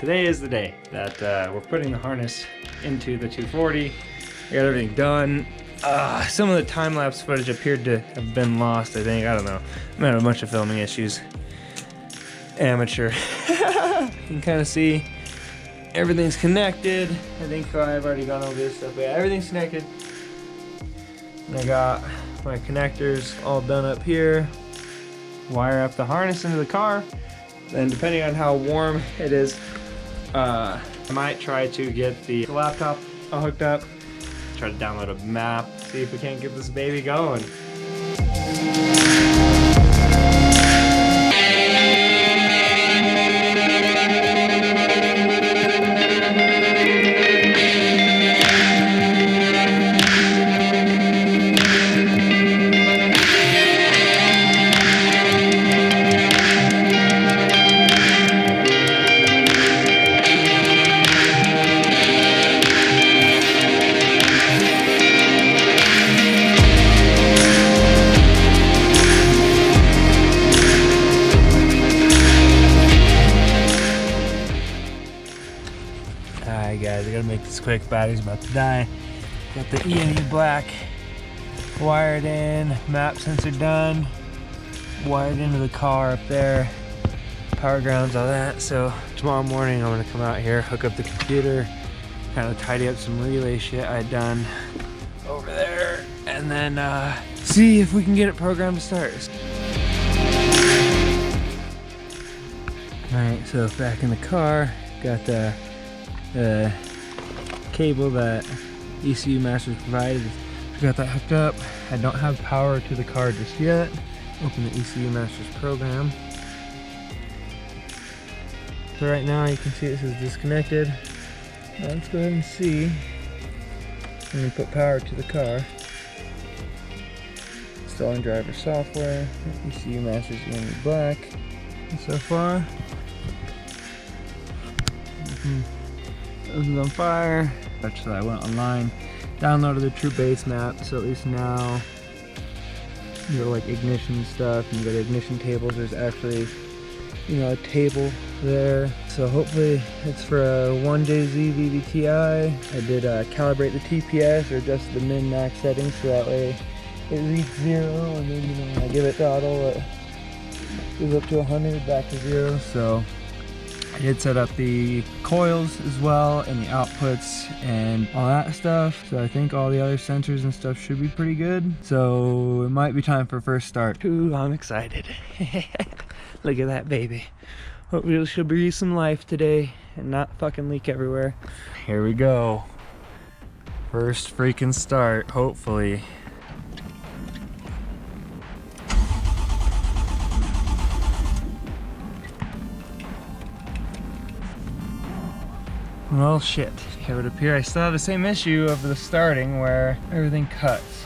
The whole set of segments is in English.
Today is the day that we're putting the harness into the 240. I got everything done. Some of the time-lapse footage appeared to have been lost, I think. I don't know. I'm having a bunch of filming issues. Amateur. You can kind of see everything's connected. I think I've already gone over this stuff, but yeah, everything's connected. And I got my connectors all done up here. Wire up the harness into the car. Then depending on how warm it is, I might try to get the laptop hooked up, try to download a map, see if we can't get this baby going. Alright guys, I gotta make this quick, battery's about to die. Got the EMU Black wired in, map sensor done, wired into the car up there, power grounds, all that. So tomorrow morning I'm gonna come out here, hook up the computer, kind of tidy up some relay shit I had done over there, and then see if we can get it programmed to start. Alright, so back in the car, got the cable that ECUMasters provided. Got that hooked up. I don't have power to the car just yet. Open the ECUMasters program. So right now you can see it says disconnected. Now let's go ahead and see. I'm going to put power to the car. Installing driver software. ECUMasters EMU Black. And so far, this is on fire. So I went online, downloaded the true base map, so at least now you go to like ignition stuff and you go to ignition tables. There's actually, you know, a table there. So hopefully it's for a 1JZ VVTi. I did calibrate the TPS or adjust the min max settings so that way it reads 0, and then, you know, when I give it throttle it goes up to 100, back to 0. So I did set up the coils as well and the outputs and all that stuff. So I think all the other sensors and stuff should be pretty good. So it might be time for first start. Ooh, I'm excited. Look at that baby. Hopefully she'll breathe some life today and not fucking leak everywhere. Here we go. First freaking start, hopefully. Well, shit. It would appear I still have the same issue of the starting where everything cuts.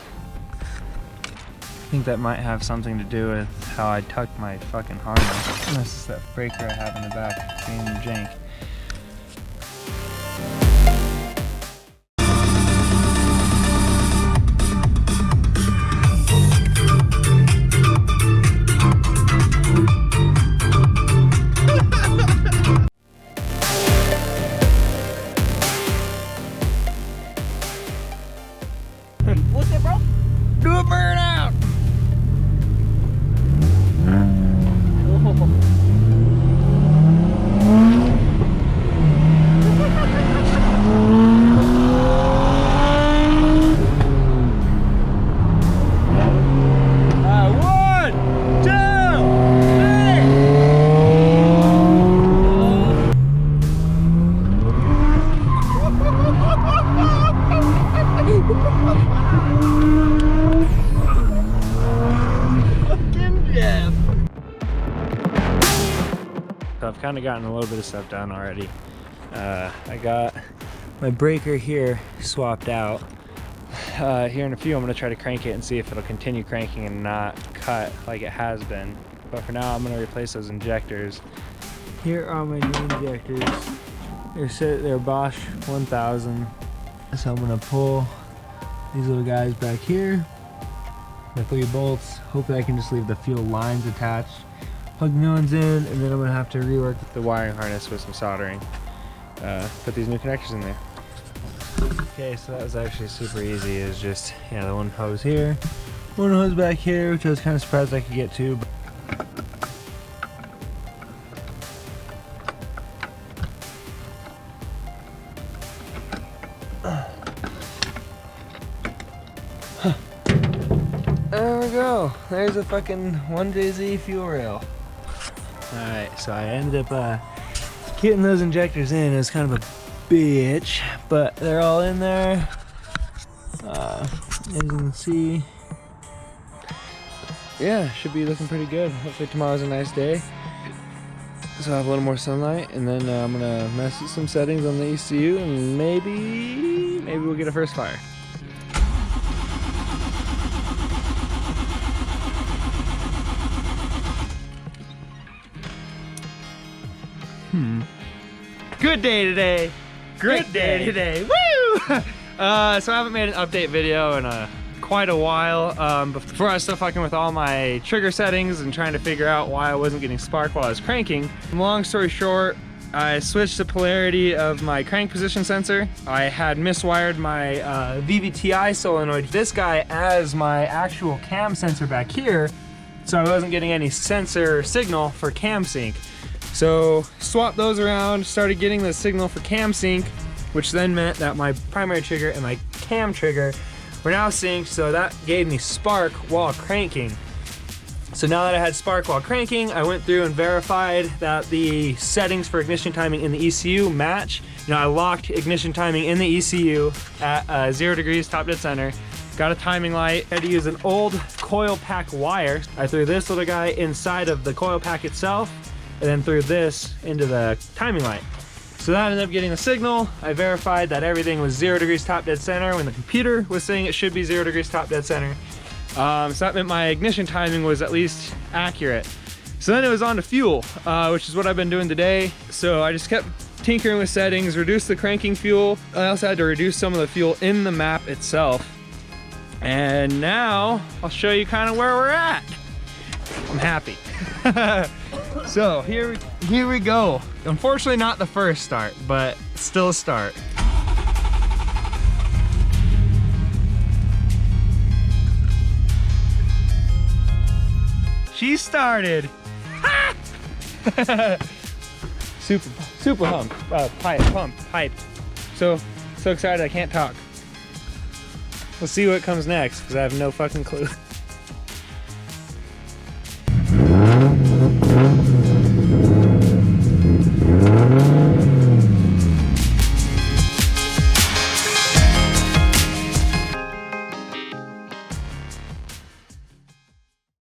I think that might have something to do with how I tucked my fucking harness. Unless it's that breaker I have in the back being jank. What's that, bro? Do a burnout! So I've kind of gotten a little bit of stuff done already. I got my breaker here swapped out. Here in a few I'm going to try to crank it and see if it'll continue cranking and not cut like it has been. But for now I'm going to replace those injectors. Here are my new injectors. They're Bosch 1000. So I'm going to pull these little guys back here. The 3 bolts. Hopefully I can just leave the fuel lines attached plug the new ones in, and then I'm gonna have to rework the wiring harness with some soldering. Put these new connectors in there. Okay, so that was actually super easy. It was just, the one hose here, one hose back here, which I was kind of surprised I could get to. There we go. There's a fucking 1JZ fuel rail. Alright, so I ended up getting those injectors in. It was kind of a bitch, but they're all in there. As you can see, yeah, should be looking pretty good. Hopefully tomorrow's a nice day, so I'll have a little more sunlight, and then I'm gonna mess with some settings on the ECU, and maybe we'll get a first fire. Good day today. Great day today. Woo! So I haven't made an update video in quite a while. Before I was still fucking with all my trigger settings and trying to figure out why I wasn't getting spark while I was cranking. Long story short, I switched the polarity of my crank position sensor. I had miswired my VVTi solenoid, this guy, as my actual cam sensor back here, so I wasn't getting any sensor signal for cam sync. So swapped those around, started getting the signal for cam sync, which then meant that my primary trigger and my cam trigger were now synced, so that gave me spark while cranking. So now that I had spark while cranking, I went through and verified that the settings for ignition timing in the ECU match. I locked ignition timing in the ECU at 0 degrees top dead center. Got a timing light. I had to use an old coil pack wire. I threw this little guy inside of the coil pack itself, and then threw this into the timing light. So that ended up getting the signal. I verified that everything was 0 degrees top dead center when the computer was saying it should be 0 degrees top dead center. So that meant my ignition timing was at least accurate. So then it was on to fuel, which is what I've been doing today. So I just kept tinkering with settings, reduced the cranking fuel. I also had to reduce some of the fuel in the map itself. And now I'll show you kind of where we're at. I'm happy. So here we go. Unfortunately not the first start, but still a start. She started. super hump, pipe. So excited I can't talk. We'll see what comes next because I have no fucking clue.